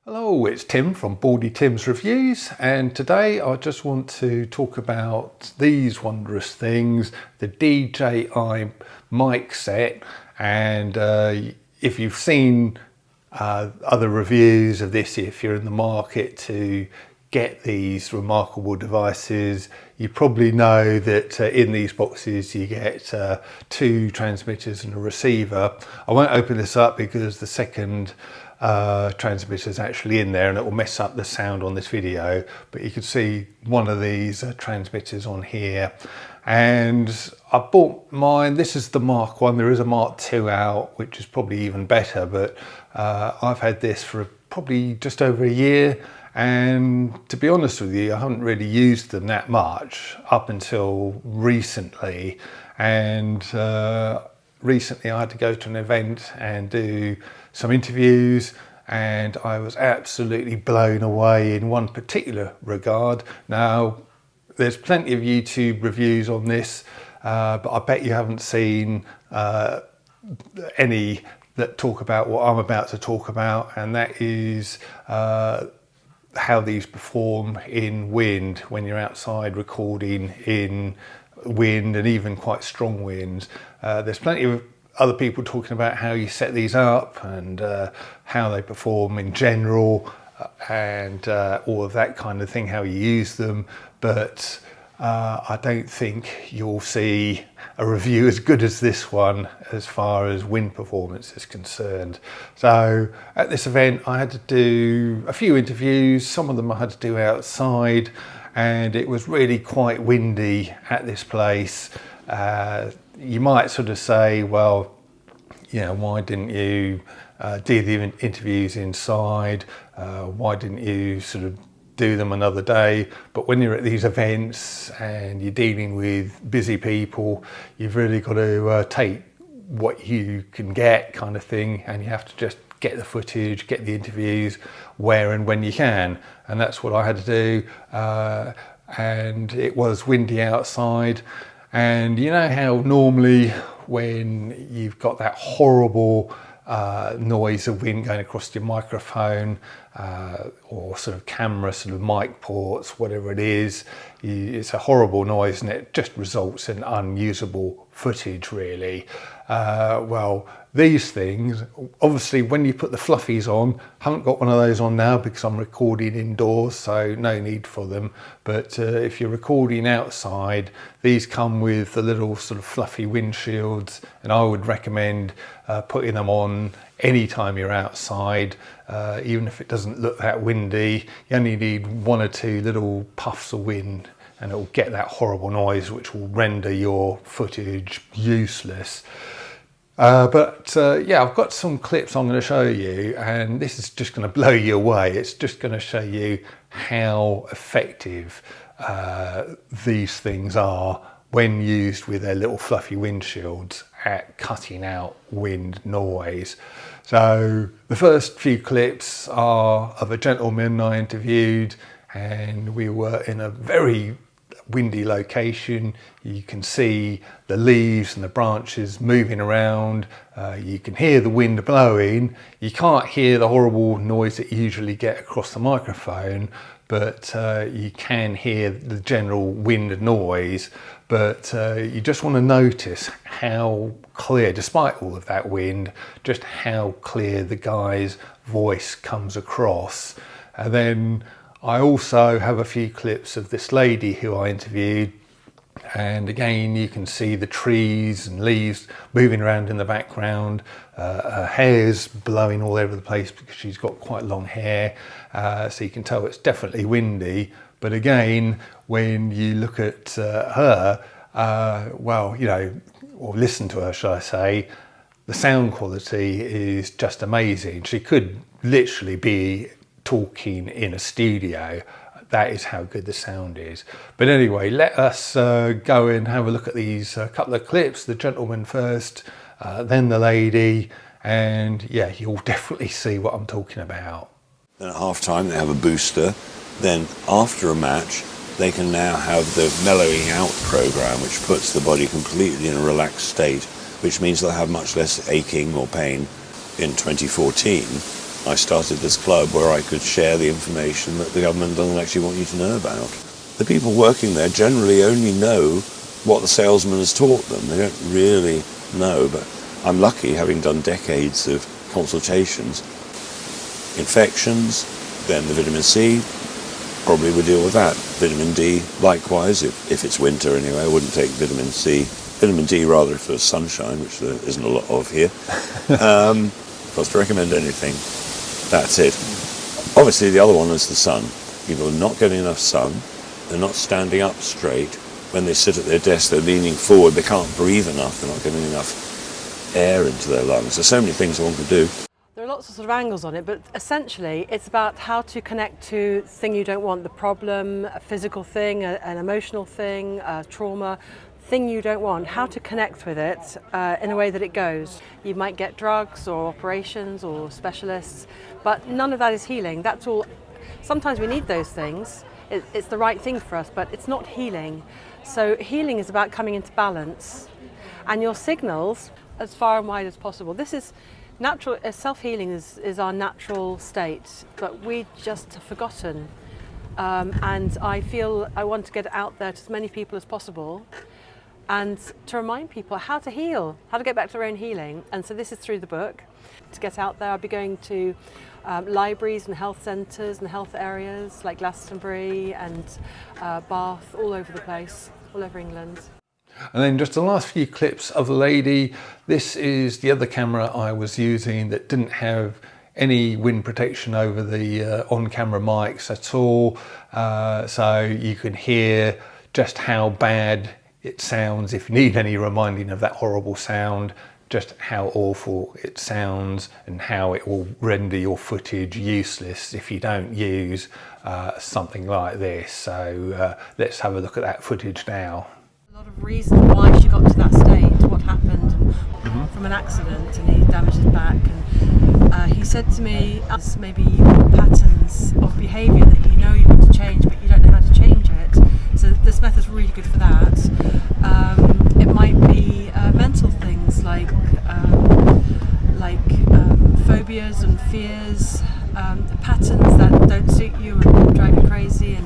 Hello, it's Tim from Baldy Tim's Reviews, and today I just want to talk about these wondrous things, the DJI mic set. And if you've seen other reviews of this, if you're in the market to get these remarkable devices, you probably know that in these boxes you get two transmitters and a receiver. I won't open this up because the second transmitter is actually in there and it will mess up the sound on this video, but you can see one of these transmitters on here. And I bought mine. This is the Mark 1. There is a Mark 2 out, which is probably even better, but I've had this for probably just over a year, and to be honest with you, I haven't really used them that much up until recently. And recently I had to go to an event and do some interviews, and I was absolutely blown away in one particular regard. Now, there's plenty of YouTube reviews on this, but I bet you haven't seen any that talk about what I'm about to talk about, and that is how these perform in wind when you're outside recording in wind and even quite strong winds. There's plenty of other people talking about how you set these up and how they perform in general and all of that kind of thing, how you use them, but I don't think you'll see a review as good as this one as far as wind performance is concerned. So at this event I had to do a few interviews. Some of them I had to do outside, and it was really quite windy at this place. You might sort of say, well, you know, why didn't you do the interviews inside? Why didn't you sort of do them another day? But when you're at these events and you're dealing with busy people, you've really got to take what you can get, kind of thing, and you have to just get the footage, get the interviews where and when you can. And that's what I had to do. And it was windy outside. And you know how normally when you've got that horrible noise of wind going across your microphone or sort of camera, sort of mic ports, whatever it is, it's a horrible noise and it just results in unusable footage, really. Well, these things, obviously when you put the fluffies on, I haven't got one of those on now because I'm recording indoors, so no need for them. But if you're recording outside, these come with the little sort of fluffy windshields, and I would recommend putting them on anytime you're outside, even if it doesn't look that windy. You only need one or two little puffs of wind and it will get that horrible noise which will render your footage useless. Yeah, I've got some clips I'm going to show you, and this is just going to blow you away. It's just going to show you how effective these things are when used with their little fluffy windshields at cutting out wind noise. So the first few clips are of a gentleman I interviewed, and we were in a very windy location. You can see the leaves and the branches moving around. You can hear the wind blowing. You can't hear the horrible noise that you usually get across the microphone, but you can hear the general wind noise. But you just want to notice how clear, despite all of that wind, just how clear the guy's voice comes across. And then I also have a few clips of this lady who I interviewed, and again you can see the trees and leaves moving around in the background. Her hair's blowing all over the place because she's got quite long hair, so you can tell it's definitely windy. But again, when you look at her, well, you know, or listen to her, shall I say, the sound quality is just amazing. She could literally be talking in a studio. That is how good the sound is. But anyway, let us go and have a look at these couple of clips. The gentleman first, then the lady, and yeah, you'll definitely see what I'm talking about. Then at half time they have a booster. Then after a match they can now have the mellowing out program, which puts the body completely in a relaxed state, which means they'll have much less aching or pain in 2014 I started this club where I could share the information that the government doesn't actually want you to know about. The people working there generally only know what the salesman has taught them. They don't really know, but I'm lucky, having done decades of consultations. Infections, then the vitamin C, probably would deal with that. Vitamin D, likewise, if it's winter anyway, I wouldn't take vitamin C. Vitamin D rather for sunshine, which there isn't a lot of here. If I was to recommend anything, that's it. Obviously the other one is the sun. People are not getting enough sun, they're not standing up straight. When they sit at their desk, they're leaning forward, they can't breathe enough, they're not getting enough air into their lungs. There's so many things I want to do. There are lots of sort of angles on it, but essentially it's about how to connect to the thing you don't want, the problem, a physical thing, an emotional thing, a trauma, thing you don't want, how to connect with it in a way that it goes. You might get drugs or operations or specialists, but none of that is healing. That's all. Sometimes we need those things. It's the right thing for us, but it's not healing. So healing is about coming into balance and your signals as far and wide as possible. This is natural. Self-healing is our natural state, but we just have forgotten. And I feel I want to get it out there to as many people as possible and to remind people how to heal, how to get back to their own healing. And so this is through the book. To get out there, I'll be going to libraries and health centres and health areas like Glastonbury and Bath, all over the place, all over England. And then just the last few clips of the lady. This is the other camera I was using that didn't have any wind protection over the on-camera mics at all. So you can hear just how bad it sounds. If you need any reminding of that horrible sound, just how awful it sounds and how it will render your footage useless if you don't use something like this. So let's have a look at that footage now. A lot of reasons why she got to that state, what happened, and from an accident, and he damaged his back. And he said to me, maybe patterns of behaviour that you know you want to change, but you don't know how to change it. So this method's really good for that. It might be mental things like phobias and fears, patterns that don't suit you and drive you crazy.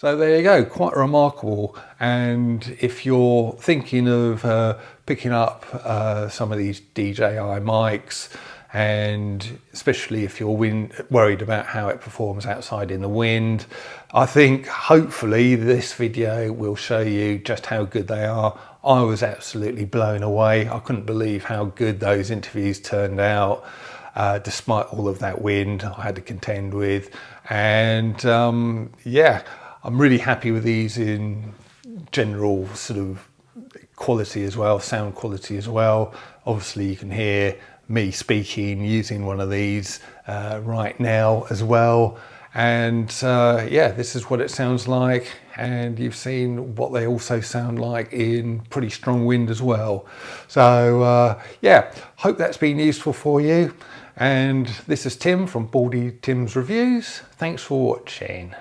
So there you go, quite remarkable. And if you're thinking of picking up some of these DJI mics, and especially if you're worried about how it performs outside in the wind, I think hopefully this video will show you just how good they are. I was absolutely blown away. I couldn't believe how good those interviews turned out, despite all of that wind I had to contend with. And yeah, I'm really happy with these in general sort of quality as well, sound quality as well. Obviously you can hear me speaking using one of these right now as well. And yeah, this is what it sounds like. And you've seen what they also sound like in pretty strong wind as well. So yeah, hope that's been useful for you. And this is Tim from Baldy Tim's Reviews. Thanks for watching.